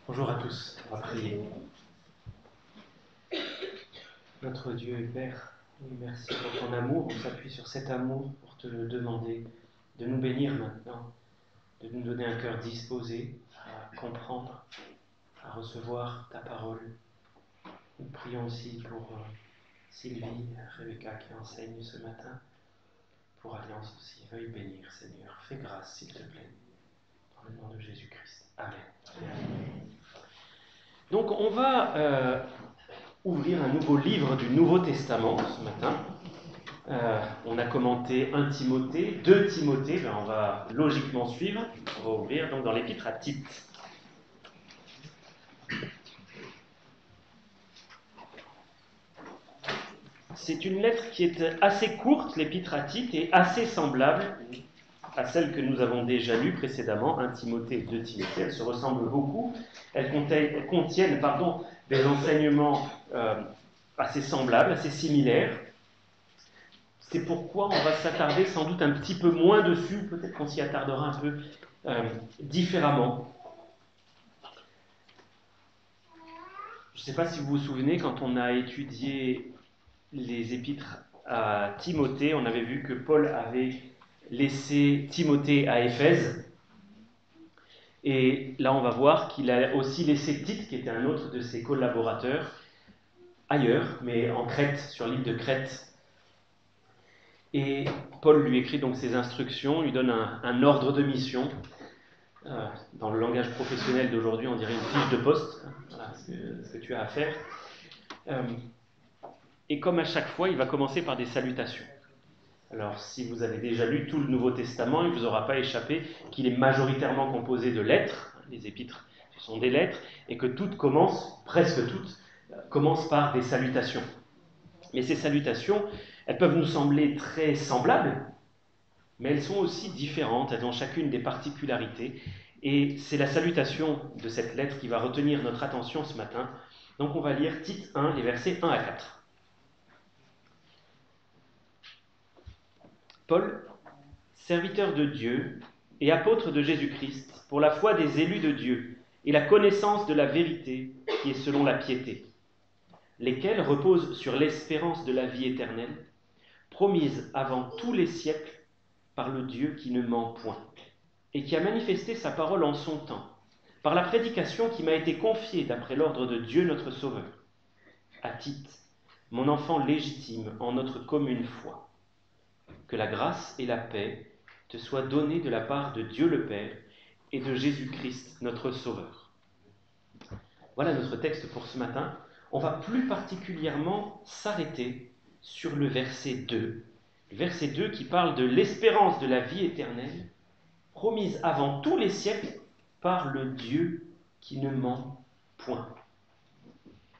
Bonjour à tous, on va prier. Notre Dieu et Père, oui, merci pour ton amour. On s'appuie sur cet amour pour te le demander de nous bénir maintenant, de nous donner un cœur disposé à comprendre, à recevoir ta parole. Nous prions aussi pour Sylvie, Rebecca qui enseigne ce matin, pour Alliance aussi. Veuille bénir, Seigneur. Fais grâce, s'il te plaît. Dans le nom de Jésus-Christ. Amen. Donc on va ouvrir un nouveau livre du Nouveau Testament ce matin. On a commenté 1 Timothée, 2 Timothée, on va logiquement suivre. On va ouvrir donc dans l'épître à Tite. C'est une lettre qui est assez courte, l'épître à Tite, et assez semblable à celle que nous avons déjà lue précédemment, 1 Timothée et 2 Timothée. Elles se ressemblent beaucoup. Elles contiennent des enseignements assez semblables, assez similaires. C'est pourquoi on va s'attarder sans doute un petit peu moins dessus, peut-être qu'on s'y attardera un peu différemment. Je ne sais pas si vous vous souvenez, quand on a étudié les épîtres à Timothée, on avait vu que Paul avait laissé Timothée à Éphèse. Et là, on va voir qu'il a aussi laissé Tite, qui était un autre de ses collaborateurs, ailleurs, mais en Crète, sur l'île de Crète. Et Paul lui écrit donc ses instructions, lui donne un ordre de mission. Dans le langage professionnel d'aujourd'hui, on dirait une fiche de poste. Voilà ce que tu as à faire. Et comme à chaque fois, il va commencer par des salutations. Alors, si vous avez déjà lu tout le Nouveau Testament, il ne vous aura pas échappé qu'il est majoritairement composé de lettres. Les épîtres, ce sont des lettres, et que toutes commencent, presque toutes, commencent par des salutations. Mais ces salutations, elles peuvent nous sembler très semblables, mais elles sont aussi différentes, elles ont chacune des particularités. Et c'est la salutation de cette lettre qui va retenir notre attention ce matin. Donc on va lire Tite 1, les versets 1 à 4. Paul, serviteur de Dieu et apôtre de Jésus-Christ, pour la foi des élus de Dieu et la connaissance de la vérité qui est selon la piété, lesquels reposent sur l'espérance de la vie éternelle, promise avant tous les siècles par le Dieu qui ne ment point, et qui a manifesté sa parole en son temps, par la prédication qui m'a été confiée d'après l'ordre de Dieu notre Sauveur. À Tite, mon enfant légitime en notre commune foi, que la grâce et la paix te soient données de la part de Dieu le Père et de Jésus-Christ notre Sauveur. Voilà notre texte pour ce matin. On va plus particulièrement s'arrêter sur le verset 2. Le verset 2 qui parle de l'espérance de la vie éternelle, promise avant tous les siècles par le Dieu qui ne ment point.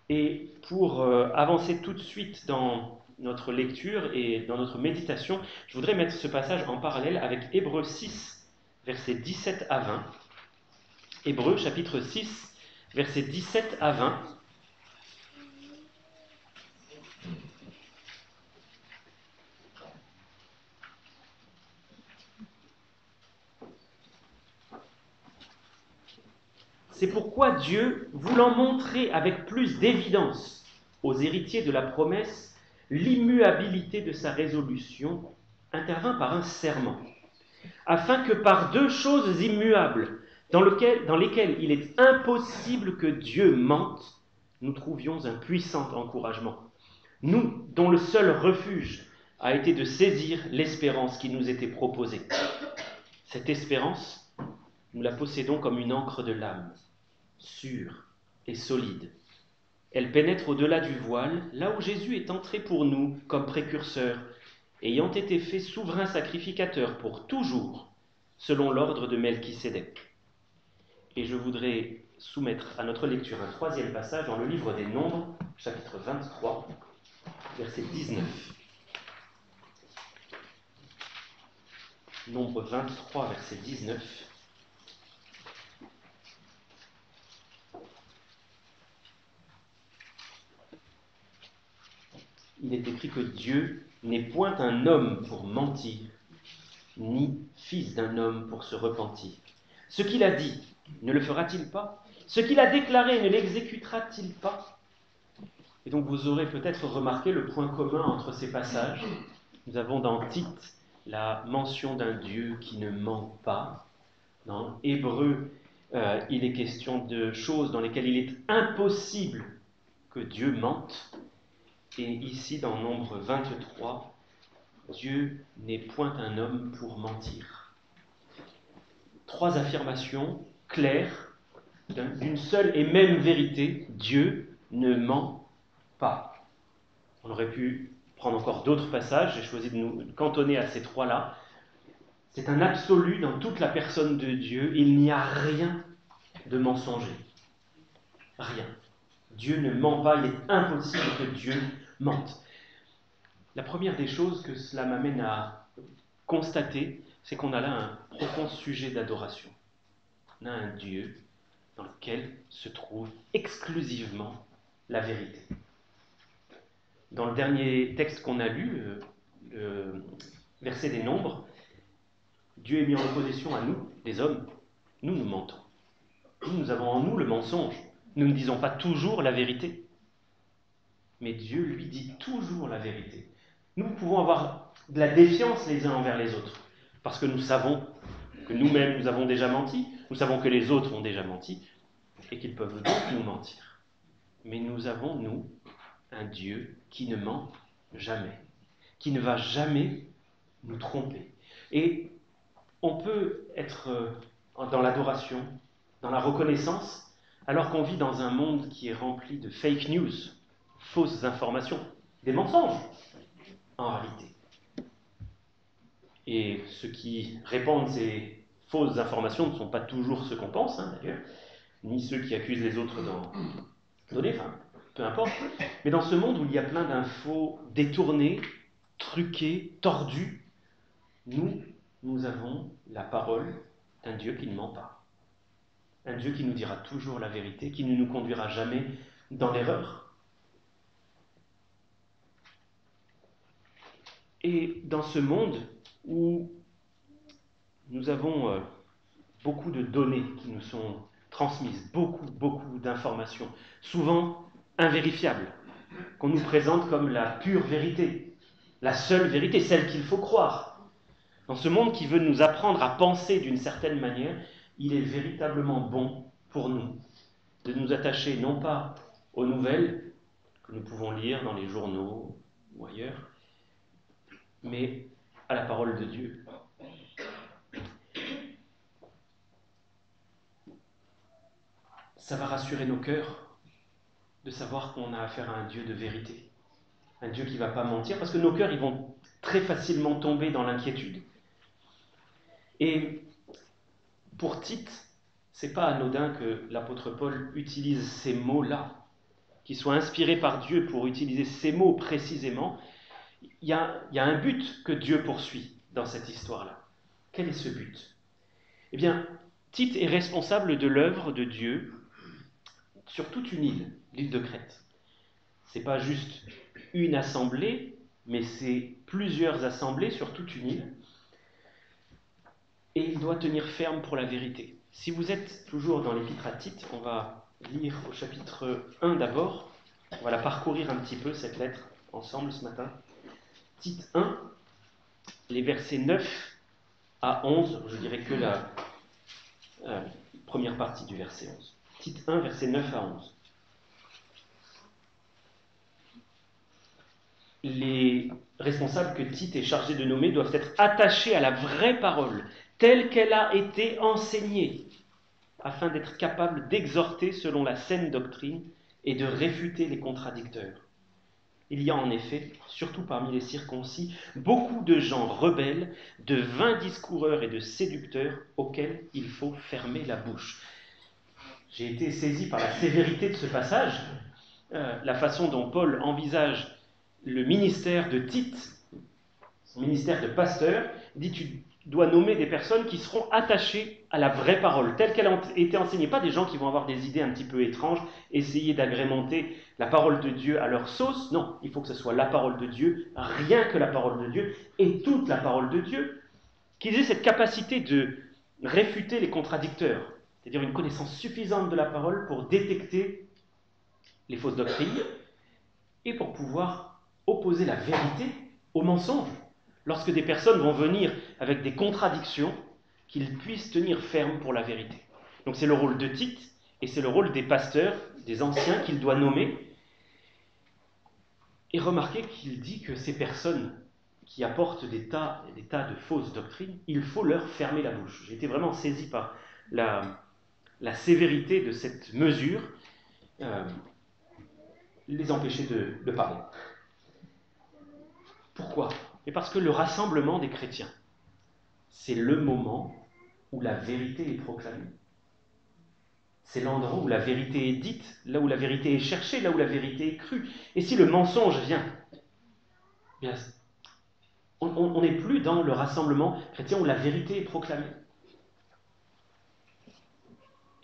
Et pour avancer tout de suite dans notre lecture et dans notre méditation, je voudrais mettre ce passage en parallèle avec Hébreux 6, versets 17 à 20. Hébreux, chapitre 6, versets 17 à 20. C'est pourquoi Dieu, voulant montrer avec plus d'évidence aux héritiers de la promesse l'immuabilité de sa résolution, intervint par un serment, afin que par deux choses immuables, dans lesquelles il est impossible que Dieu mente, nous trouvions un puissant encouragement. Nous, dont le seul refuge a été de saisir l'espérance qui nous était proposée. Cette espérance, nous la possédons comme une encre de l'âme, sûre et solide. Elle pénètre au-delà du voile, là où Jésus est entré pour nous comme précurseur, ayant été fait souverain sacrificateur pour toujours, selon l'ordre de Melchisédek. Et je voudrais soumettre à notre lecture un troisième passage dans le livre des Nombres, chapitre 23, verset 19. Nombre 23, verset 19. Il est écrit que Dieu n'est point un homme pour mentir, ni fils d'un homme pour se repentir. Ce qu'il a dit, ne le fera-t-il pas? Ce qu'il a déclaré, ne l'exécutera-t-il pas? Et donc vous aurez peut-être remarqué le point commun entre ces passages. Nous avons dans Tite la mention d'un Dieu qui ne ment pas. Dans Hébreu, il est question de choses dans lesquelles il est impossible que Dieu mente. Et ici, dans Nombre 23, Dieu n'est point un homme pour mentir. 3 affirmations claires d'une seule et même vérité. Dieu ne ment pas. On aurait pu prendre encore d'autres passages, j'ai choisi de nous cantonner à ces 3-là. C'est un absolu dans toute la personne de Dieu, il n'y a rien de mensonger. Rien. Dieu ne ment pas, il est impossible que Dieu mente. La première des choses que cela m'amène à constater, c'est qu'on a là un profond sujet d'adoration. On a un Dieu dans lequel se trouve exclusivement la vérité. Dans le dernier texte qu'on a lu, le verset des Nombres, Dieu est mis en opposition à nous, les hommes. Nous mentons. Nous avons en nous le mensonge. Nous ne disons pas toujours la vérité. Mais Dieu, lui, dit toujours la vérité. Nous pouvons avoir de la défiance les uns envers les autres, parce que nous savons que nous-mêmes, nous avons déjà menti, nous savons que les autres ont déjà menti, et qu'ils peuvent donc nous mentir. Mais nous avons, nous, un Dieu qui ne ment jamais, qui ne va jamais nous tromper. Et on peut être dans l'adoration, dans la reconnaissance, alors qu'on vit dans un monde qui est rempli de fake news, fausses informations, des mensonges, en réalité. Et ceux qui répandent ces fausses informations ne sont pas toujours ceux qu'on pense, d'ailleurs, ni ceux qui accusent les autres d'en donner, enfin, peu importe. Mais dans ce monde où il y a plein d'infos détournées, truquées, tordues, nous avons la parole d'un Dieu qui ne ment pas. Un Dieu qui nous dira toujours la vérité, qui ne nous conduira jamais dans l'erreur. Et dans ce monde où nous avons beaucoup de données qui nous sont transmises, beaucoup d'informations, souvent invérifiables, qu'on nous présente comme la pure vérité, la seule vérité, celle qu'il faut croire. Dans ce monde qui veut nous apprendre à penser d'une certaine manière, il est véritablement bon pour nous de nous attacher non pas aux nouvelles que nous pouvons lire dans les journaux ou ailleurs, mais à la parole de Dieu. Ça va rassurer nos cœurs de savoir qu'on a affaire à un Dieu de vérité, un Dieu qui ne va pas mentir, parce que nos cœurs ils vont très facilement tomber dans l'inquiétude. Et pour Tite, c'est pas anodin que l'apôtre Paul utilise ces mots-là, qu'il soit inspiré par Dieu pour utiliser ces mots précisément. Il y a un but que Dieu poursuit dans cette histoire-là. Quel est ce but? Eh bien, Tite est responsable de l'œuvre de Dieu sur toute une île, l'île de Crète. C'est pas juste une assemblée, mais c'est plusieurs assemblées sur toute une île. Et il doit tenir ferme pour la vérité. Si vous êtes toujours dans l'épître à Tite, on va lire au chapitre 1 d'abord. On va la parcourir un petit peu, cette lettre, ensemble ce matin. Tite 1, les versets 9 à 11, je dirais que la première partie du verset 11. Tite 1, versets 9 à 11. Les responsables que Tite est chargé de nommer doivent être attachés à la vraie parole, telle qu'elle a été enseignée, afin d'être capables d'exhorter selon la saine doctrine et de réfuter les contradicteurs. Il y a en effet, surtout parmi les circoncis, beaucoup de gens rebelles, de vains discoureurs et de séducteurs auxquels il faut fermer la bouche. J'ai été saisi par la sévérité de ce passage, la façon dont Paul envisage le ministère de Tite, son ministère de pasteur. Il dit: tu dois nommer des personnes qui seront attachées à la vraie parole, telle qu'elle a été enseignée, pas des gens qui vont avoir des idées un petit peu étranges, essayer d'agrémenter la parole de Dieu à leur sauce. Non, il faut que ce soit la parole de Dieu, rien que la parole de Dieu, et toute la parole de Dieu, qu'ils aient cette capacité de réfuter les contradicteurs, c'est-à-dire une connaissance suffisante de la parole pour détecter les fausses doctrines et pour pouvoir opposer la vérité au mensonge. Lorsque des personnes vont venir avec des contradictions, qu'ils puissent tenir ferme pour la vérité. Donc c'est le rôle de Tite et c'est le rôle des pasteurs, des anciens qu'il doit nommer. Et remarquez qu'il dit que ces personnes qui apportent des tas de fausses doctrines, il faut leur fermer la bouche. J'ai été vraiment saisi par la sévérité de cette mesure, les empêcher de parler. Pourquoi ? Et parce que le rassemblement des chrétiens, c'est le moment où la vérité est proclamée. C'est l'endroit où la vérité est dite, là où la vérité est cherchée, là où la vérité est crue. Et si le mensonge vient, bien, on n'est plus dans le rassemblement chrétien où la vérité est proclamée.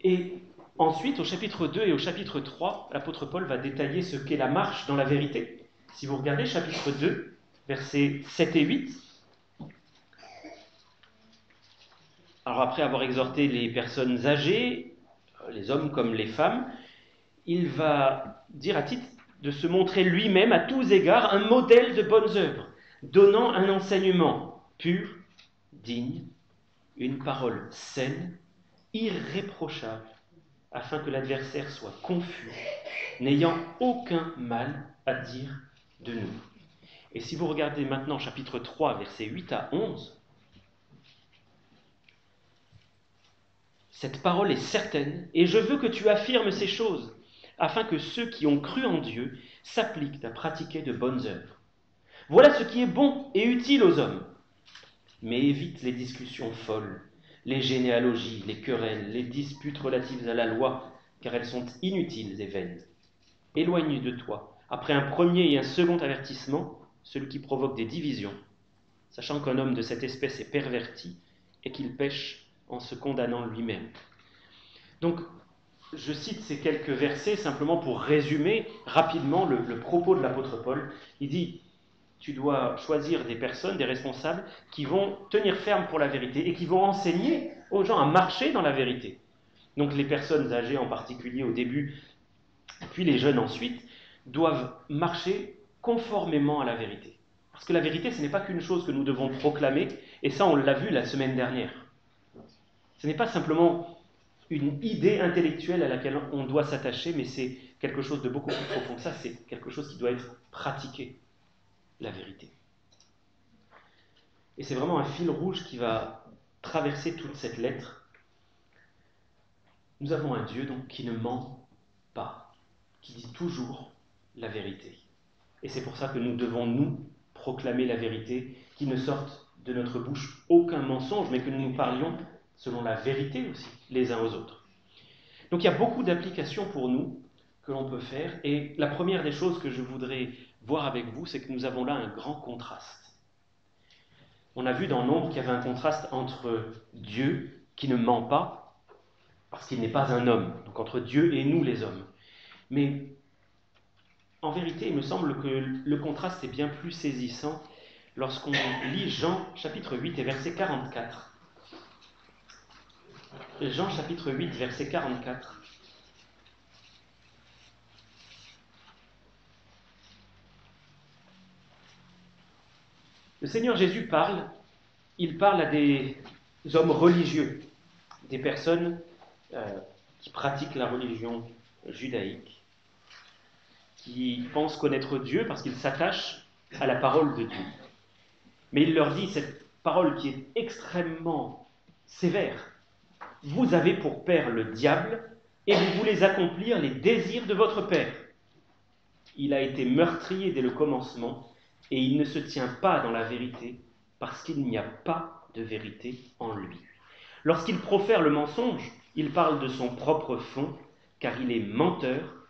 Et ensuite, au chapitre 2 et au chapitre 3, l'apôtre Paul va détailler ce qu'est la marche dans la vérité. Si vous regardez chapitre 2, versets 7 et 8, alors après avoir exhorté les personnes âgées, les hommes comme les femmes, il va dire à Tite de se montrer lui-même à tous égards un modèle de bonnes œuvres, donnant un enseignement pur, digne, une parole saine, irréprochable, afin que l'adversaire soit confus, n'ayant aucun mal à dire de nous. Et si vous regardez maintenant chapitre 3, versets 8 à 11, cette parole est certaine, et je veux que tu affirmes ces choses, afin que ceux qui ont cru en Dieu s'appliquent à pratiquer de bonnes œuvres. Voilà ce qui est bon et utile aux hommes. Mais évite les discussions folles, les généalogies, les querelles, les disputes relatives à la loi, car elles sont inutiles et vaines. Éloigne de toi, après un premier et un second avertissement, celui qui provoque des divisions, sachant qu'un homme de cette espèce est perverti et qu'il pêche en se condamnant lui-même. Donc, je cite ces quelques versets simplement pour résumer rapidement le propos de l'apôtre Paul. Il dit, tu dois choisir des personnes, des responsables, qui vont tenir ferme pour la vérité et qui vont enseigner aux gens à marcher dans la vérité. Donc les personnes âgées en particulier au début, puis les jeunes ensuite, doivent marcher conformément à la vérité. Parce que la vérité, ce n'est pas qu'une chose que nous devons proclamer, et ça on l'a vu la semaine dernière. Ce n'est pas simplement une idée intellectuelle à laquelle on doit s'attacher, mais c'est quelque chose de beaucoup plus profond que ça, c'est quelque chose qui doit être pratiqué, la vérité. Et c'est vraiment un fil rouge qui va traverser toute cette lettre. Nous avons un Dieu donc qui ne ment pas, qui dit toujours la vérité. Et c'est pour ça que nous devons, nous, proclamer la vérité, qu'il ne sorte de notre bouche aucun mensonge, mais que nous parlions selon la vérité aussi, les uns aux autres. Donc il y a beaucoup d'applications pour nous que l'on peut faire, et la première des choses que je voudrais voir avec vous, c'est que nous avons là un grand contraste. On a vu dans Nombre qu'il y avait un contraste entre Dieu, qui ne ment pas, parce qu'il n'est pas un homme, donc entre Dieu et nous les hommes. Mais en vérité, il me semble que le contraste est bien plus saisissant lorsqu'on lit Jean chapitre 8 et verset 44. Jean chapitre 8, verset 44. Le Seigneur Jésus parle, il parle à des hommes religieux, des personnes qui pratiquent la religion judaïque, qui pensent connaître Dieu parce qu'ils s'attachent à la parole de Dieu. Mais il leur dit cette parole qui est extrêmement sévère. Vous avez pour père le diable et vous voulez accomplir les désirs de votre père. Il a été meurtrier dès le commencement et il ne se tient pas dans la vérité parce qu'il n'y a pas de vérité en lui. Lorsqu'il profère le mensonge, il parle de son propre fond car il est menteur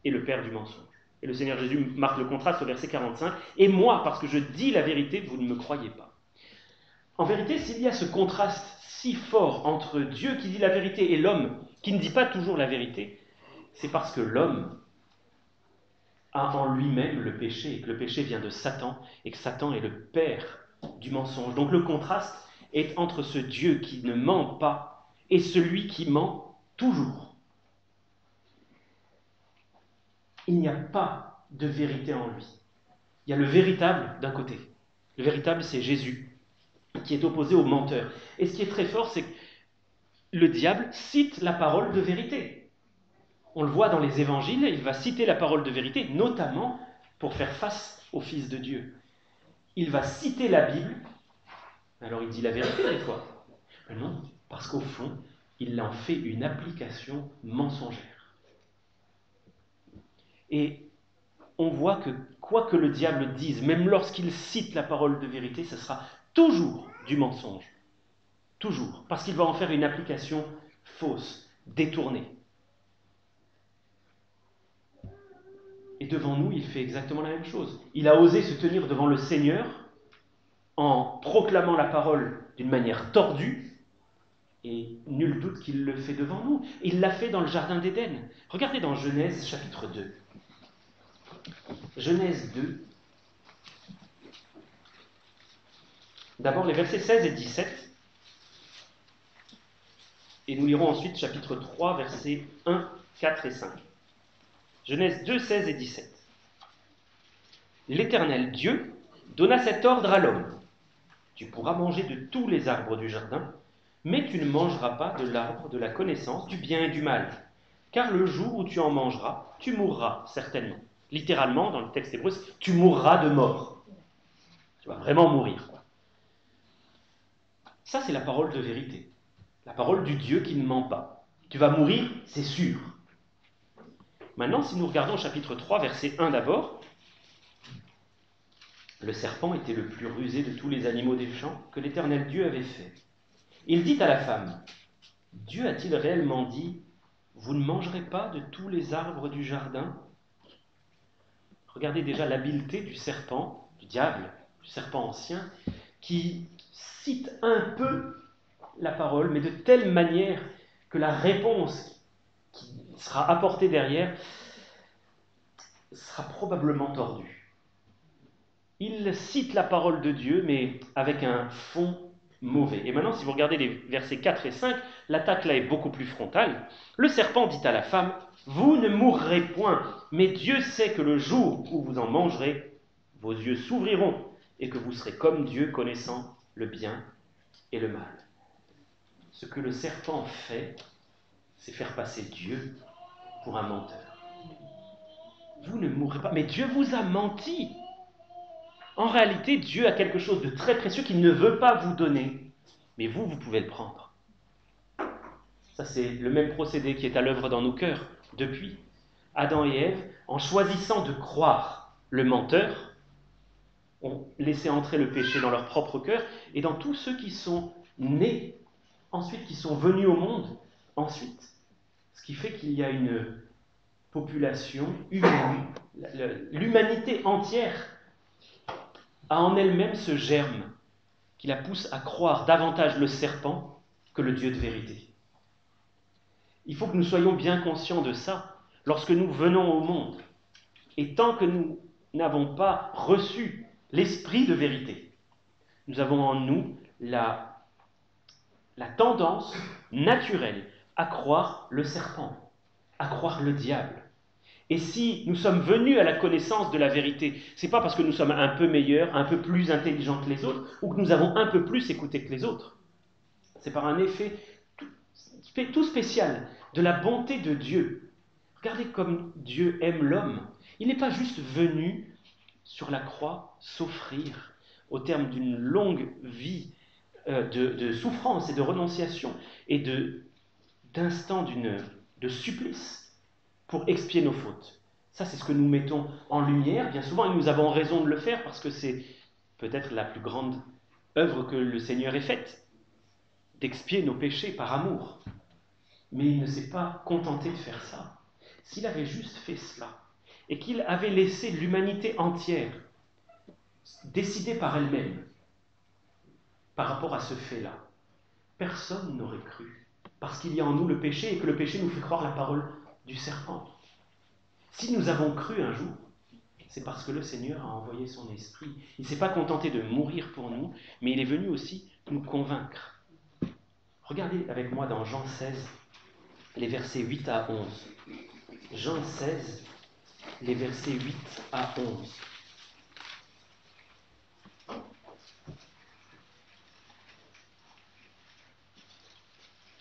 et le père du mensonge. Et le Seigneur Jésus marque le contraste au verset 45. Et moi, parce que je dis la vérité, vous ne me croyez pas. En vérité, s'il y a ce contraste si fort entre Dieu qui dit la vérité et l'homme qui ne dit pas toujours la vérité, c'est parce que l'homme a en lui-même le péché, et que le péché vient de Satan, et que Satan est le père du mensonge. Donc le contraste est entre ce Dieu qui ne ment pas est celui qui ment toujours. Il n'y a pas de vérité en lui. Il y a le véritable d'un côté. Le véritable, c'est Jésus, qui est opposé au menteur. Et ce qui est très fort, c'est que le diable cite la parole de vérité. On le voit dans les évangiles, il va citer la parole de vérité, notamment pour faire face au Fils de Dieu. Il va citer la Bible, alors il dit la vérité des fois. Mais non, parce qu'au fond, il en fait une application mensongère. Et on voit que quoi que le diable dise, même lorsqu'il cite la parole de vérité, ce sera toujours du mensonge. Toujours. Parce qu'il va en faire une application fausse, détournée. Et devant nous, il fait exactement la même chose. Il a osé se tenir devant le Seigneur en proclamant la parole d'une manière tordue, et nul doute qu'il le fait devant nous. Il l'a fait dans le Jardin d'Éden. Regardez dans Genèse chapitre 2. Genèse 2. D'abord les versets 16 et 17. Et nous lirons ensuite chapitre 3, versets 1, 4 et 5. Genèse 2, 16 et 17. L'Éternel Dieu donna cet ordre à l'homme. Tu pourras manger de tous les arbres du jardin, mais tu ne mangeras pas de l'arbre de la connaissance du bien et du mal, car le jour où tu en mangeras, tu mourras certainement. Littéralement, dans le texte hébreu, tu mourras de mort. Tu vas vraiment mourir. Ça, c'est la parole de vérité. La parole du Dieu qui ne ment pas. Tu vas mourir, c'est sûr. Maintenant, si nous regardons chapitre 3, verset 1 d'abord, le serpent était le plus rusé de tous les animaux des champs que l'Éternel Dieu avait fait. Il dit à la femme, Dieu a-t-il réellement dit, vous ne mangerez pas de tous les arbres du jardin? Regardez déjà l'habileté du serpent, du diable, du serpent ancien, qui cite un peu la parole, mais de telle manière que la réponse qui sera apportée derrière sera probablement tordue. Il cite la parole de Dieu, mais avec un fond mauvais. Et maintenant, si vous regardez les versets 4 et 5, l'attaque là est beaucoup plus frontale. Le serpent dit à la femme, « Vous ne mourrez point, mais Dieu sait que le jour où vous en mangerez, vos yeux s'ouvriront et que vous serez comme Dieu, connaissant le bien et le mal. » Ce que le serpent fait, c'est faire passer Dieu pour un menteur. Vous ne mourrez pas, mais Dieu vous a menti. En réalité, Dieu a quelque chose de très précieux qu'il ne veut pas vous donner, mais vous pouvez le prendre. Ça, c'est le même procédé qui est à l'œuvre dans nos cœurs depuis. Adam et Ève, en choisissant de croire le menteur, ont laissé entrer le péché dans leur propre cœur et dans tous ceux qui sont nés, ensuite qui sont venus au monde, ensuite. Ce qui fait qu'il y a une population humaine, l'humanité entière a en elle-même ce germe qui la pousse à croire davantage le serpent que le Dieu de vérité. Il faut que nous soyons bien conscients de ça lorsque nous venons au monde. Et tant que nous n'avons pas reçu l'esprit de vérité, nous avons en nous la tendance naturelle à croire le serpent, à croire le diable. Et si nous sommes venus à la connaissance de la vérité, ce n'est pas parce que nous sommes un peu meilleurs, un peu plus intelligents que les autres, ou que nous avons un peu plus écouté que les autres. C'est par un effet tout spécial de la bonté de Dieu. Regardez comme Dieu aime l'homme. Il n'est pas juste venu sur la croix s'offrir au terme d'une longue vie de souffrance et de renonciation et d'instants de supplice pour expier nos fautes. Ça, c'est ce que nous mettons en lumière, bien souvent, et nous avons raison de le faire parce que c'est peut-être la plus grande œuvre que le Seigneur ait faite, d'expier nos péchés par amour. Mais il ne s'est pas contenté de faire ça. S'il avait juste fait cela, et qu'il avait laissé l'humanité entière décider par elle-même par rapport à ce fait-là, personne n'aurait cru, parce qu'il y a en nous le péché et que le péché nous fait croire la parole du serpent. Si nous avons cru un jour, c'est parce que le Seigneur a envoyé son esprit. Il ne s'est pas contenté de mourir pour nous, mais il est venu aussi nous convaincre. Regardez avec moi dans Jean 16, les versets 8 à 11. Jean 16, les versets 8 à 11.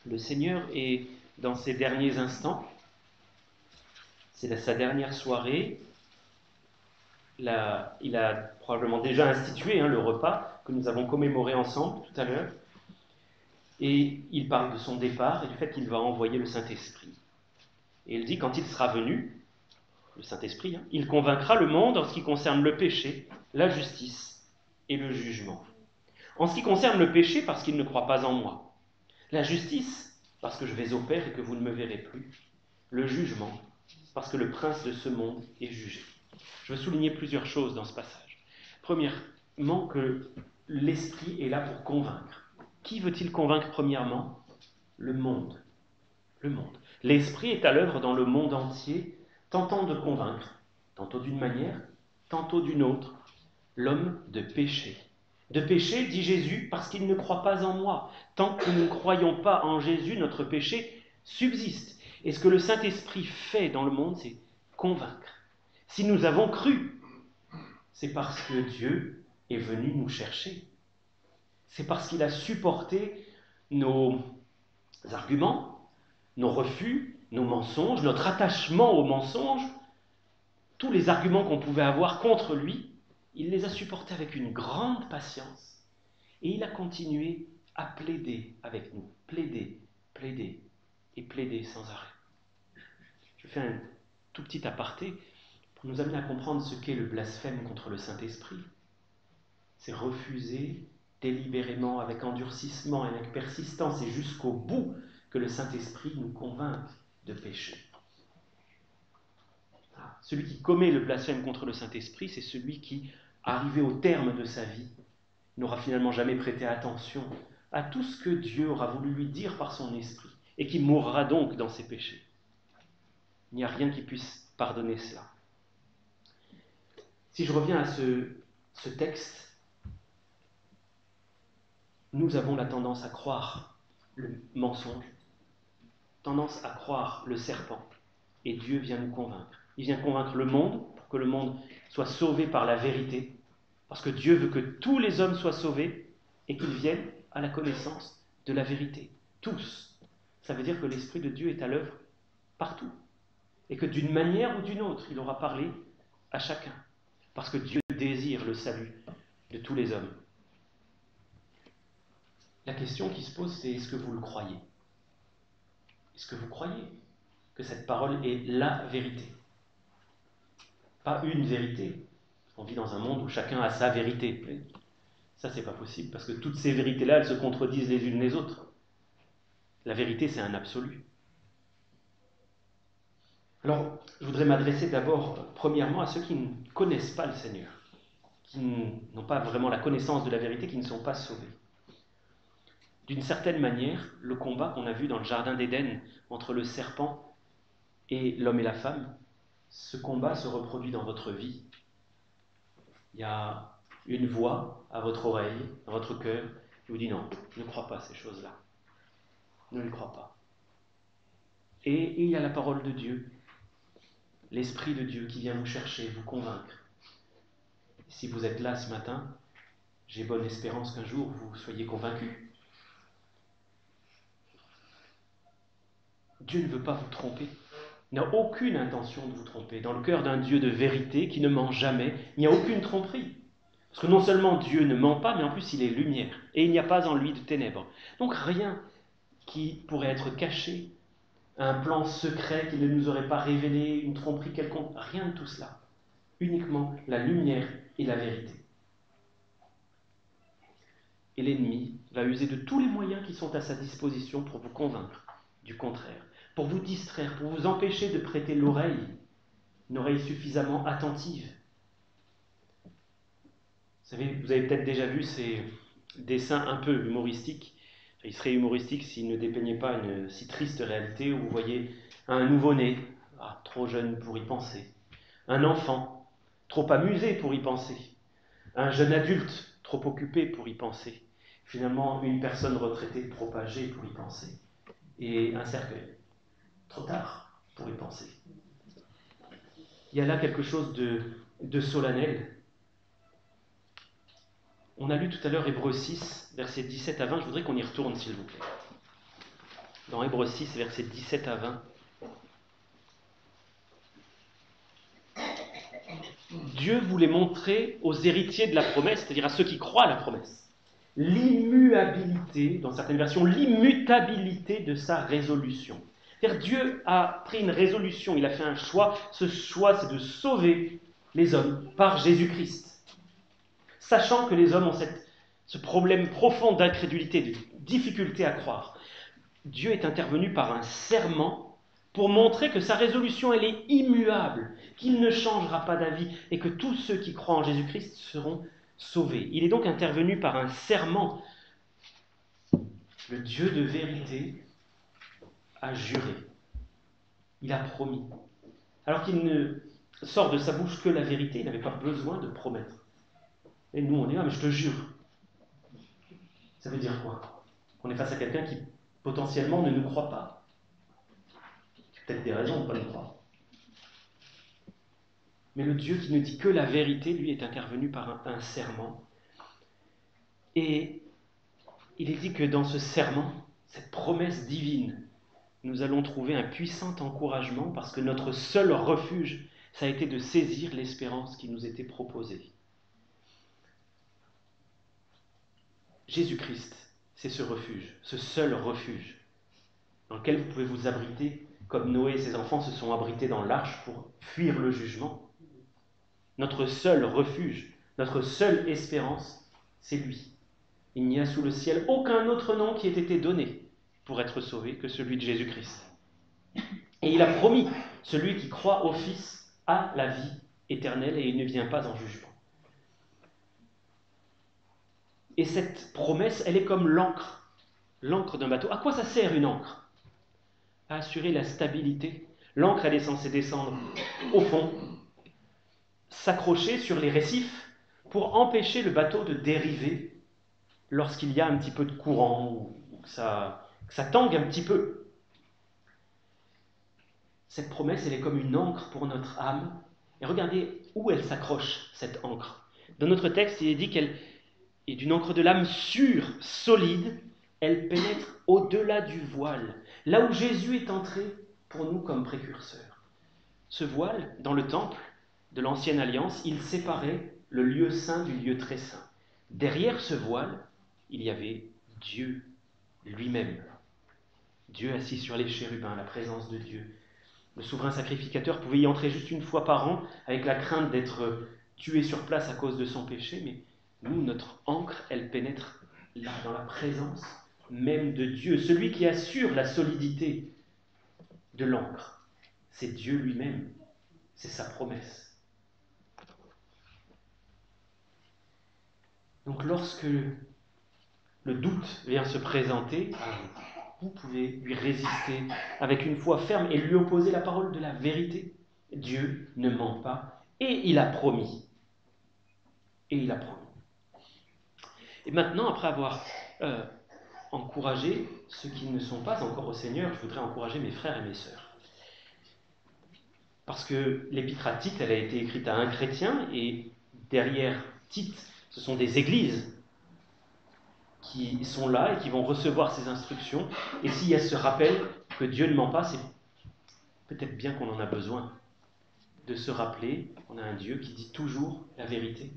Le Seigneur est dans ses derniers instants, c'est sa dernière soirée. Il a probablement déjà institué le repas que nous avons commémoré ensemble tout à l'heure. Et il parle de son départ et du fait qu'il va envoyer le Saint-Esprit. Et il dit, quand il sera venu, le Saint-Esprit, il convaincra le monde en ce qui concerne le péché, la justice et le jugement. En ce qui concerne le péché, parce qu'il ne croit pas en moi. La justice, parce que je vais au Père et que vous ne me verrez plus. Le jugement, parce que le prince de ce monde est jugé. Je veux souligner plusieurs choses dans ce passage. Premièrement, que l'Esprit est là pour convaincre. Qui veut-il convaincre premièrement? Le monde. Le monde. L'Esprit est à l'œuvre dans le monde entier, tentant de convaincre, tantôt d'une manière, tantôt d'une autre, l'homme de péché. De péché, dit Jésus, parce qu'il ne croit pas en moi. Tant que nous ne croyons pas en Jésus, notre péché subsiste. Et ce que le Saint-Esprit fait dans le monde, c'est convaincre. Si nous avons cru, c'est parce que Dieu est venu nous chercher. C'est parce qu'il a supporté nos arguments, nos refus, nos mensonges, notre attachement aux mensonges, tous les arguments qu'on pouvait avoir contre lui, il les a supportés avec une grande patience. Et il a continué à plaider avec nous. Plaider, plaider et plaider sans arrêt. Je fais un tout petit aparté pour nous amener à comprendre ce qu'est le blasphème contre le Saint-Esprit. C'est refuser délibérément, avec endurcissement et avec persistance et jusqu'au bout, que le Saint-Esprit nous convainque de péché. Celui qui commet le blasphème contre le Saint-Esprit, c'est celui qui, arrivé au terme de sa vie, n'aura finalement jamais prêté attention à tout ce que Dieu aura voulu lui dire par son esprit, et qui mourra donc dans ses péchés. Il n'y a rien qui puisse pardonner cela. Si je reviens à ce texte, nous avons la tendance à croire le mensonge, tendance à croire le serpent, et Dieu vient nous convaincre. Il vient convaincre le monde, pour que le monde soit sauvé par la vérité, parce que Dieu veut que tous les hommes soient sauvés, et qu'ils viennent à la connaissance de la vérité. Tous. Ça veut dire que l'Esprit de Dieu est à l'œuvre partout, et que d'une manière ou d'une autre, il aura parlé à chacun, parce que Dieu désire le salut de tous les hommes. La question qui se pose, c'est est-ce que vous le croyez? Est-ce que vous croyez que cette parole est la vérité? Pas une vérité. On vit dans un monde où chacun a sa vérité. Ça, c'est pas possible, parce que toutes ces vérités-là, elles se contredisent les unes les autres. La vérité, c'est un absolu. Alors, je voudrais m'adresser d'abord, premièrement, à ceux qui ne connaissent pas le Seigneur, qui n'ont pas vraiment la connaissance de la vérité, qui ne sont pas sauvés. D'une certaine manière, le combat qu'on a vu dans le Jardin d'Éden entre le serpent et l'homme et la femme, ce combat se reproduit dans votre vie. Il y a une voix à votre oreille, dans votre cœur, qui vous dit non, ne crois pas à ces choses-là. Ne le crois pas. Et il y a la parole de Dieu, l'Esprit de Dieu qui vient vous chercher, vous convaincre. Si vous êtes là ce matin, j'ai bonne espérance qu'un jour vous soyez convaincus. Dieu ne veut pas vous tromper. Il n'a aucune intention de vous tromper. Dans le cœur d'un Dieu de vérité qui ne ment jamais, il n'y a aucune tromperie. Parce que non seulement Dieu ne ment pas, mais en plus il est lumière. Et il n'y a pas en lui de ténèbres. Donc rien qui pourrait être caché, un plan secret qui ne nous aurait pas révélé, une tromperie quelconque, rien de tout cela. Uniquement la lumière et la vérité. Et l'ennemi va user de tous les moyens qui sont à sa disposition pour vous convaincre du contraire, pour vous distraire, pour vous empêcher de prêter l'oreille, une oreille suffisamment attentive. Vous avez peut-être déjà vu ces dessins un peu humoristiques. Ils seraient humoristiques s'ils ne dépeignaient pas une si triste réalité où vous voyez un nouveau-né, trop jeune pour y penser, un enfant, trop amusé pour y penser, un jeune adulte, trop occupé pour y penser, Finalement, une personne retraitée trop âgée pour y penser, et un cercueil, trop tard pour y penser. Il y a là quelque chose de solennel. On a lu tout à l'heure Hébreux 6, versets 17 à 20, je voudrais qu'on y retourne s'il vous plaît. Dans Hébreux 6, versets 17 à 20. Dieu voulait montrer aux héritiers de la promesse, c'est-à-dire à ceux qui croient à la promesse, l'immuabilité, dans certaines versions, l'immutabilité de sa résolution. C'est-à-dire Dieu a pris une résolution, il a fait un choix. Ce choix, c'est de sauver les hommes par Jésus-Christ. Sachant que les hommes ont ce problème profond d'incrédulité, de difficulté à croire. Dieu est intervenu par un serment pour montrer que sa résolution, elle est immuable, qu'il ne changera pas d'avis et que tous ceux qui croient en Jésus-Christ seront sauvés. Il est donc intervenu par un serment. Le Dieu de vérité a juré. Il a promis. Alors qu'il ne sort de sa bouche que la vérité, il n'avait pas besoin de promettre. Et nous, on est là, mais je te jure. Ça veut dire quoi? Qu'on est face à quelqu'un qui potentiellement ne nous croit pas. Peut-être des raisons de ne pas nous croire. Mais le Dieu qui ne dit que la vérité, lui, est intervenu par un serment. Et il est dit que dans ce serment, cette promesse divine, nous allons trouver un puissant encouragement parce que notre seul refuge, ça a été de saisir l'espérance qui nous était proposée. Jésus-Christ, c'est ce refuge, ce seul refuge, dans lequel vous pouvez vous abriter, comme Noé et ses enfants se sont abrités dans l'arche pour fuir le jugement. Notre seul refuge, notre seule espérance, c'est lui. Il n'y a sous le ciel aucun autre nom qui ait été donné pour être sauvé que celui de Jésus-Christ. Et il a promis, celui qui croit au Fils a la vie éternelle et il ne vient pas en jugement. Et cette promesse, elle est comme l'encre d'un bateau. À quoi ça sert une encre? À assurer la stabilité. L'encre, elle est censée descendre au fond, s'accrocher sur les récifs pour empêcher le bateau de dériver lorsqu'il y a un petit peu de courant ou que ça tangue un petit peu. Cette promesse, elle est comme une encre pour notre âme. Et regardez où elle s'accroche, cette encre. Dans notre texte, il est dit qu'elle est d'une encre de l'âme sûre, solide. Elle pénètre au-delà du voile, là où Jésus est entré pour nous comme précurseur. Ce voile, dans le temple de l'Ancienne Alliance, il séparait le lieu saint du lieu très saint. Derrière ce voile, il y avait Dieu lui-même. Dieu assis sur les chérubins, la présence de Dieu. Le souverain sacrificateur pouvait y entrer juste une fois par an, avec la crainte d'être tué sur place à cause de son péché, mais nous, notre encre, elle pénètre là, dans la présence même de Dieu. Celui qui assure la solidité de l'encre, c'est Dieu lui-même, c'est sa promesse. Donc lorsque le doute vient se présenter, vous pouvez lui résister avec une foi ferme et lui opposer la parole de la vérité. Dieu ne ment pas et il a promis. Et il a promis. Et maintenant, après avoir encouragé ceux qui ne sont pas encore au Seigneur, je voudrais encourager mes frères et mes sœurs. Parce que l'épître à Tite, elle a été écrite à un chrétien et derrière Tite, ce sont des églises qui sont là et qui vont recevoir ces instructions. Et s'il y a ce rappel que Dieu ne ment pas, c'est peut-être bien qu'on en a besoin de se rappeler qu'on a un Dieu qui dit toujours la vérité.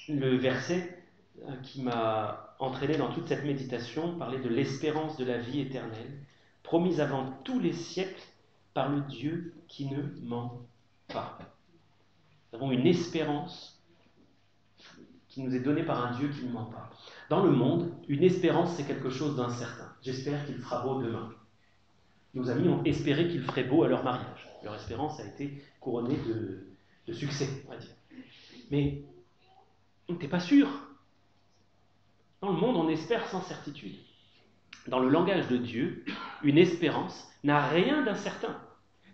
Le verset qui m'a entraîné dans toute cette méditation parlait de l'espérance de la vie éternelle, promise avant tous les siècles par le Dieu qui ne ment pas. Nous avons une espérance qui nous est donnée par un Dieu qui ne ment pas. Dans le monde, une espérance, c'est quelque chose d'incertain. J'espère qu'il fera beau demain. Nos amis ont espéré qu'il ferait beau à leur mariage. Leur espérance a été couronnée de succès, on va dire. Mais on n'était pas sûr. Dans le monde, on espère sans certitude. Dans le langage de Dieu, une espérance n'a rien d'incertain.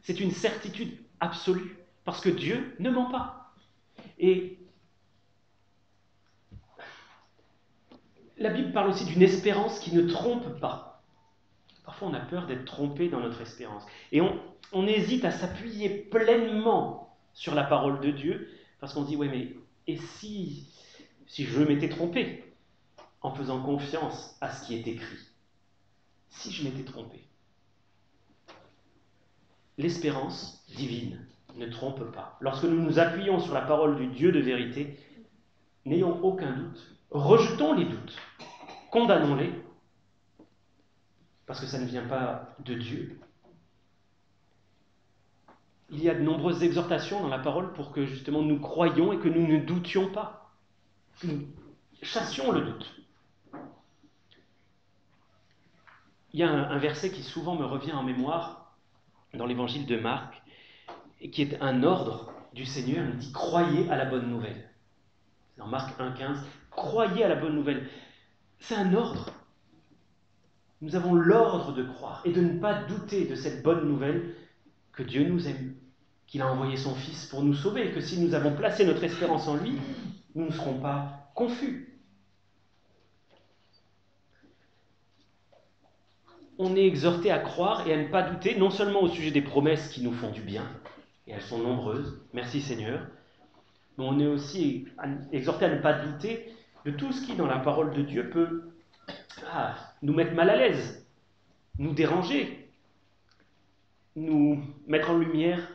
C'est une certitude absolue, parce que Dieu ne ment pas. Et La Bible parle aussi d'une espérance qui ne trompe pas. Parfois, on a peur d'être trompé dans notre espérance. Et on hésite à s'appuyer pleinement sur la parole de Dieu, parce qu'on se dit, ouais, mais et si je m'étais trompé en faisant confiance à ce qui est écrit? Si je m'étais trompé. L'espérance divine ne trompe pas. Lorsque nous nous appuyons sur la parole du Dieu de vérité, n'ayons aucun doute. Rejetons les doutes. Condamnons-les. Parce que ça ne vient pas de Dieu. Il y a de nombreuses exhortations dans la parole pour que justement nous croyions et que nous ne doutions pas. Que nous chassions le doute. Il y a un verset qui souvent me revient en mémoire dans l'évangile de Marc, et qui est un ordre du Seigneur. Il dit « Croyez à la bonne nouvelle ». Dans Marc 1,15, « Croyez à la bonne nouvelle ». C'est un ordre. Nous avons l'ordre de croire et de ne pas douter de cette bonne nouvelle que Dieu nous aime, qu'il a envoyé son Fils pour nous sauver, et que si nous avons placé notre espérance en lui, nous ne serons pas confus. On est exhorté à croire et à ne pas douter, non seulement au sujet des promesses qui nous font du bien, et elles sont nombreuses, merci Seigneur, mais on est aussi exhorté à ne pas douter de tout ce qui, dans la parole de Dieu, peut nous mettre mal à l'aise, nous déranger, nous mettre en lumière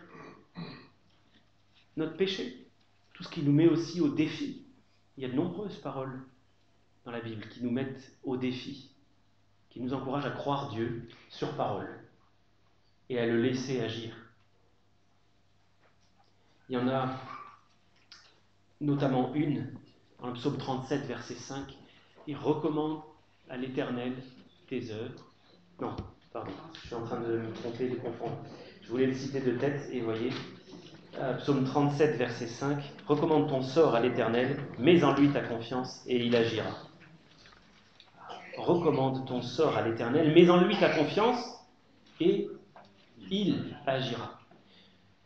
notre péché, tout ce qui nous met aussi au défi. Il y a de nombreuses paroles dans la Bible qui nous mettent au défi, qui nous encouragent à croire Dieu sur parole et à le laisser agir. Il y en a notamment une, dans le psaume 37, verset 5, il recommande à l'Éternel tes œuvres. Non, pardon, je suis en train de me tromper, de confondre. Je voulais le citer de tête, et voyez, psaume 37, verset 5, recommande ton sort à l'Éternel, mets en lui ta confiance, et il agira. Recommande ton sort à l'Éternel, mets en lui ta confiance, et il agira.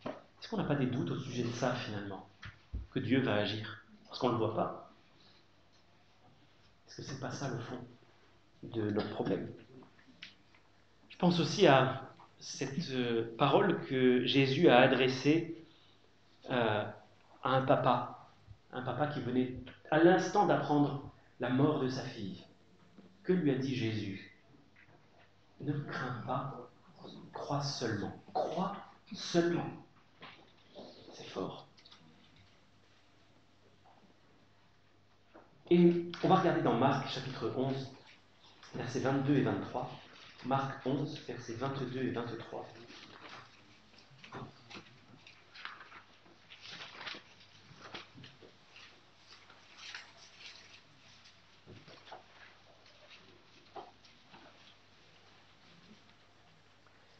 Est-ce qu'on n'a pas des doutes au sujet de ça, finalement, que Dieu va agir, parce qu'on ne le voit pas? Est-ce que c'est pas ça, le fond de notre problème? Je pense aussi à cette parole que Jésus a adressée à un papa qui venait à l'instant d'apprendre la mort de sa fille. Que lui a dit Jésus? Ne crains pas, crois seulement. Crois seulement. C'est fort. Et on va regarder dans Marc, chapitre 11, versets 22 et 23. Marc 11, versets 22 et 23.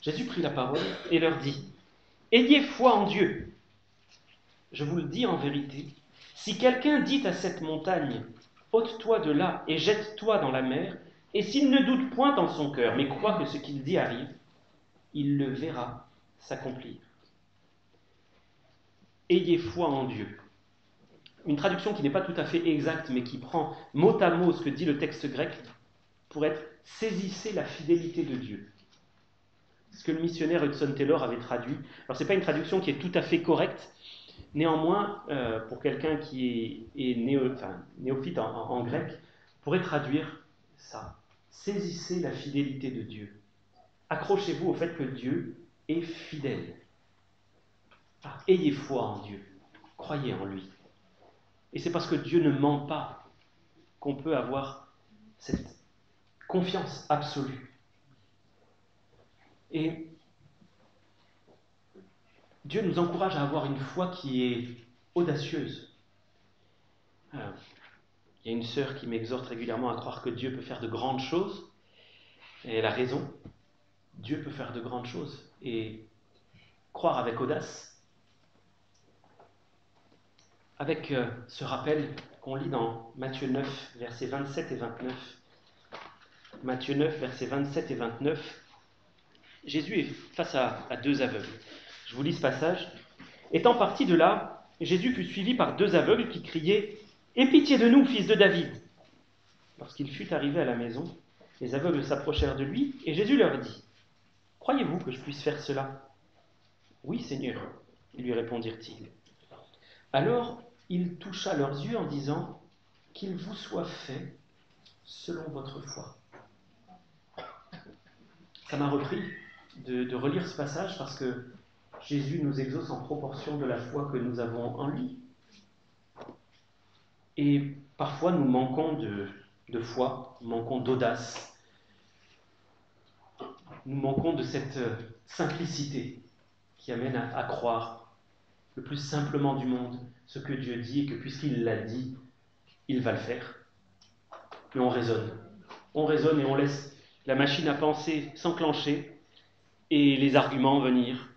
Jésus prit la parole et leur dit « Ayez foi en Dieu. Je vous le dis en vérité, si quelqu'un dit à cette montagne « ôte-toi de là et jette-toi dans la mer », et s'il ne doute point en son cœur, mais croit que ce qu'il dit arrive, il le verra s'accomplir. Ayez foi en Dieu. Une traduction qui n'est pas tout à fait exacte, mais qui prend mot à mot ce que dit le texte grec, pour être « saisissez la fidélité de Dieu ». Ce que le missionnaire Hudson Taylor avait traduit. Alors, ce n'est pas une traduction qui est tout à fait correcte. Néanmoins, pour quelqu'un qui est néophyte en grec, pourrait traduire ça. Saisissez la fidélité de Dieu. Accrochez-vous au fait que Dieu est fidèle. Ayez foi en Dieu. Croyez en lui. Et c'est parce que Dieu ne ment pas qu'on peut avoir cette confiance absolue. Et Dieu nous encourage à avoir une foi qui est audacieuse. Il y a une sœur qui m'exhorte régulièrement à croire que Dieu peut faire de grandes choses. Et elle a raison. Dieu peut faire de grandes choses. Et croire avec audace. Avec ce rappel qu'on lit dans Matthieu 9, versets 27 et 29. Matthieu 9, versets 27 et 29. Jésus est face à deux aveugles. Je vous lis ce passage. Étant parti de là, Jésus fut suivi par deux aveugles qui criaient « Aie pitié de nous, fils de David !» Lorsqu'il fut arrivé à la maison, les aveugles s'approchèrent de lui, et Jésus leur dit, « Croyez-vous que je puisse faire cela ?»« Oui, Seigneur, » lui répondirent-ils. Alors il toucha leurs yeux en disant, « Qu'il vous soit fait selon votre foi. » Ça m'a repris de relire ce passage parce que Jésus nous exauce en proportion de la foi que nous avons en lui. Et parfois nous manquons de foi, nous manquons d'audace, nous manquons de cette simplicité qui amène à croire le plus simplement du monde ce que Dieu dit et que puisqu'il l'a dit, il va le faire. Mais on raisonne et on laisse la machine à penser s'enclencher et les arguments venir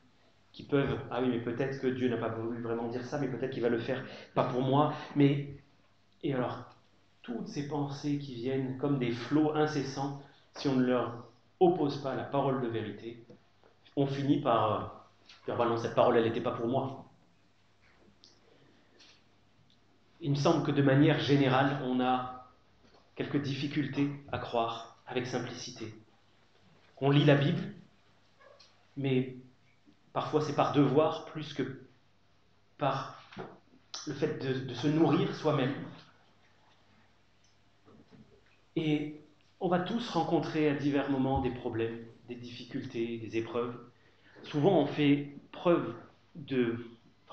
qui peuvent, ah oui mais peut-être que Dieu n'a pas voulu vraiment dire ça, mais peut-être qu'il va le faire, pas pour moi, mais... Et alors, toutes ces pensées qui viennent comme des flots incessants, si on ne leur oppose pas la parole de vérité, on finit par dire, bah non, cette parole, elle n'était pas pour moi. Il me semble que de manière générale, on a quelques difficultés à croire avec simplicité. On lit la Bible, mais parfois c'est par devoir plus que par le fait de se nourrir soi-même. Et on va tous rencontrer à divers moments des problèmes, des difficultés, des épreuves. Souvent on fait preuve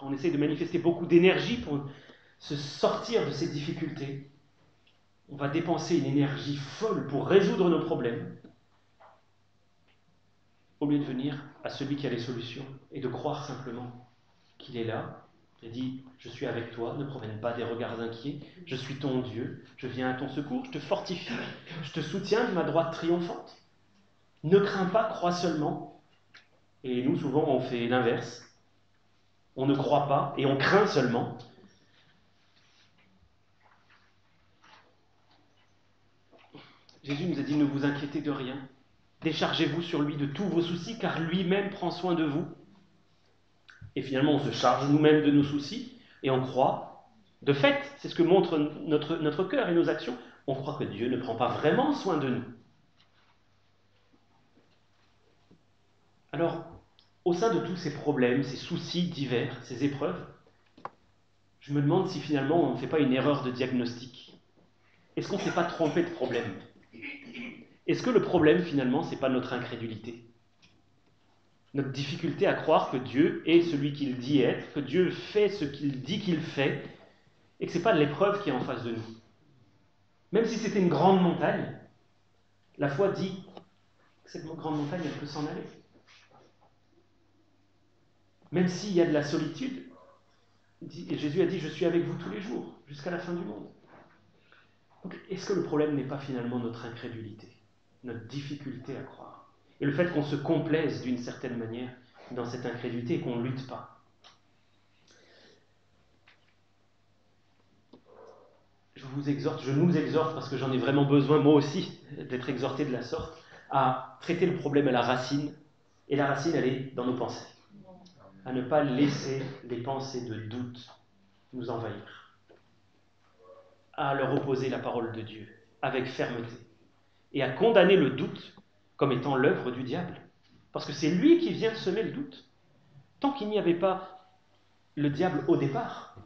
on essaie de manifester beaucoup d'énergie pour se sortir de ces difficultés. On va dépenser une énergie folle pour résoudre nos problèmes, au lieu de venir à celui qui a les solutions et de croire simplement qu'il est là. Il dit, je suis avec toi, ne promène pas des regards inquiets, je suis ton Dieu, je viens à ton secours, je te fortifie, je te soutiens de ma droite triomphante. Ne crains pas, crois seulement. Et nous, souvent, on fait l'inverse. On ne croit pas et on craint seulement. Jésus nous a dit, ne vous inquiétez de rien. Déchargez-vous sur lui de tous vos soucis, car lui-même prend soin de vous. Et finalement, on se charge nous-mêmes de nos soucis et on croit. De fait, c'est ce que montre notre cœur et nos actions. On croit que Dieu ne prend pas vraiment soin de nous. Alors, au sein de tous ces problèmes, ces soucis divers, ces épreuves, je me demande si finalement on ne fait pas une erreur de diagnostic. Est-ce qu'on ne s'est pas trompé de problème? Est-ce que le problème finalement, ce n'est pas notre incrédulité? Notre difficulté à croire que Dieu est celui qu'il dit être, que Dieu fait ce qu'il dit qu'il fait, et que ce n'est pas l'épreuve qui est en face de nous. Même si c'était une grande montagne, la foi dit que cette grande montagne, elle peut s'en aller. Même s'il y a de la solitude, Jésus a dit, je suis avec vous tous les jours, jusqu'à la fin du monde. Donc, est-ce que le problème n'est pas finalement notre incrédulité, notre difficulté à croire, et le fait qu'on se complaise d'une certaine manière dans cette incrédulité et qu'on ne lutte pas? Je nous exhorte, parce que j'en ai vraiment besoin, moi aussi, d'être exhorté de la sorte, à traiter le problème à la racine, et la racine, elle est dans nos pensées. À ne pas laisser les pensées de doute nous envahir. À leur opposer la parole de Dieu, avec fermeté. Et à condamner le doute comme étant l'œuvre du diable. Parce que c'est lui qui vient semer le doute. Tant qu'il n'y avait pas le diable au départ,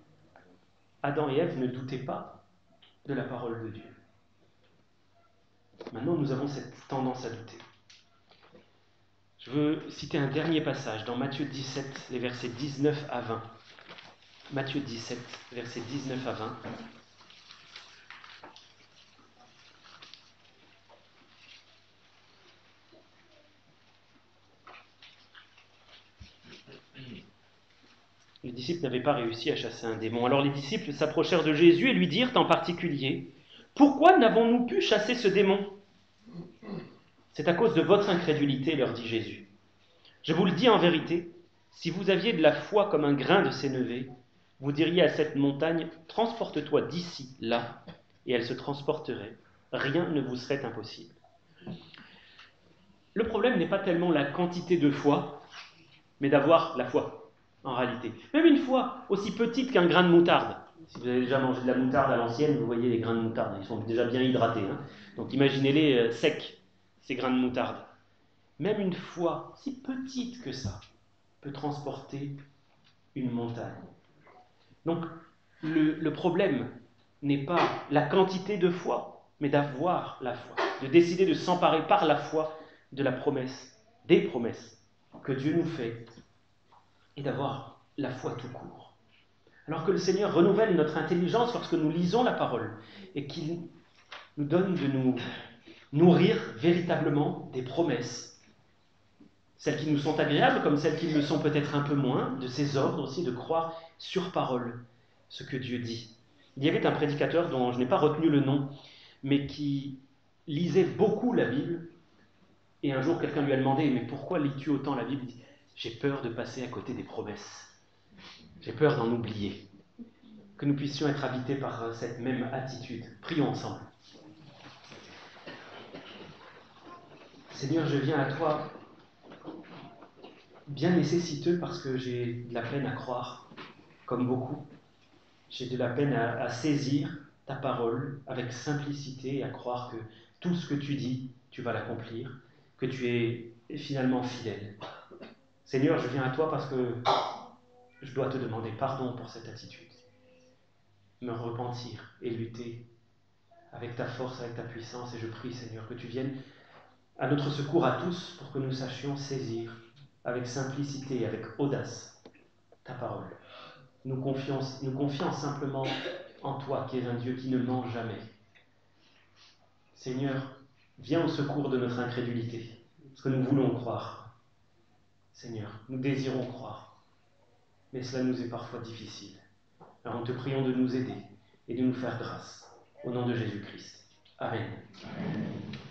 Adam et Ève ne doutaient pas de la parole de Dieu. Maintenant, nous avons cette tendance à douter. Je veux citer un dernier passage dans Matthieu 17, les versets 19 à 20. Matthieu 17, versets 19 à 20. Les disciples n'avaient pas réussi à chasser un démon. Alors les disciples s'approchèrent de Jésus et lui dirent en particulier, « Pourquoi n'avons-nous pu chasser ce démon ?» « C'est à cause de votre incrédulité, leur dit Jésus. Je vous le dis en vérité, si vous aviez de la foi comme un grain de sénévé, vous diriez à cette montagne, transporte-toi d'ici, là, et elle se transporterait. Rien ne vous serait impossible. » Le problème n'est pas tellement la quantité de foi, mais d'avoir la foi, en réalité. Même une foi aussi petite qu'un grain de moutarde. Si vous avez déjà mangé de la moutarde à l'ancienne, vous voyez les grains de moutarde, ils sont déjà bien hydratés. Hein. Donc imaginez-les secs, ces grains de moutarde. Même une foi si petite que ça peut transporter une montagne. Donc le problème n'est pas la quantité de foi, mais d'avoir la foi, de décider de s'emparer par la foi de la promesse, des promesses que Dieu nous fait, et d'avoir la foi tout court. Alors que le Seigneur renouvelle notre intelligence lorsque nous lisons la parole et qu'il nous donne de nous nourrir véritablement des promesses, celles qui nous sont agréables comme celles qui le sont peut-être un peu moins, de ses ordres aussi, de croire sur parole ce que Dieu dit. Il y avait un prédicateur dont je n'ai pas retenu le nom, mais qui lisait beaucoup la Bible, et un jour quelqu'un lui a demandé « Mais pourquoi lis-tu autant la Bible ?» Il dit « J'ai peur de passer à côté des promesses. J'ai peur d'en oublier. » Que nous puissions être habités par cette même attitude. Prions ensemble. Seigneur, je viens à toi bien nécessiteux parce que j'ai de la peine à croire, comme beaucoup. J'ai de la peine à saisir ta parole avec simplicité et à croire que tout ce que tu dis, tu vas l'accomplir, que tu es finalement fidèle. Seigneur, je viens à toi parce que je dois te demander pardon pour cette attitude. Me repentir et lutter avec ta force, avec ta puissance, et je prie, Seigneur, que tu viennes à notre secours à tous pour que nous sachions saisir avec simplicité, avec audace, ta parole. Nous confions simplement en toi, qui es un Dieu qui ne ment jamais. Seigneur, viens au secours de notre incrédulité, parce que nous voulons croire. Seigneur, nous désirons croire, mais cela nous est parfois difficile. Alors nous te prions de nous aider et de nous faire grâce. Au nom de Jésus-Christ. Amen. Amen.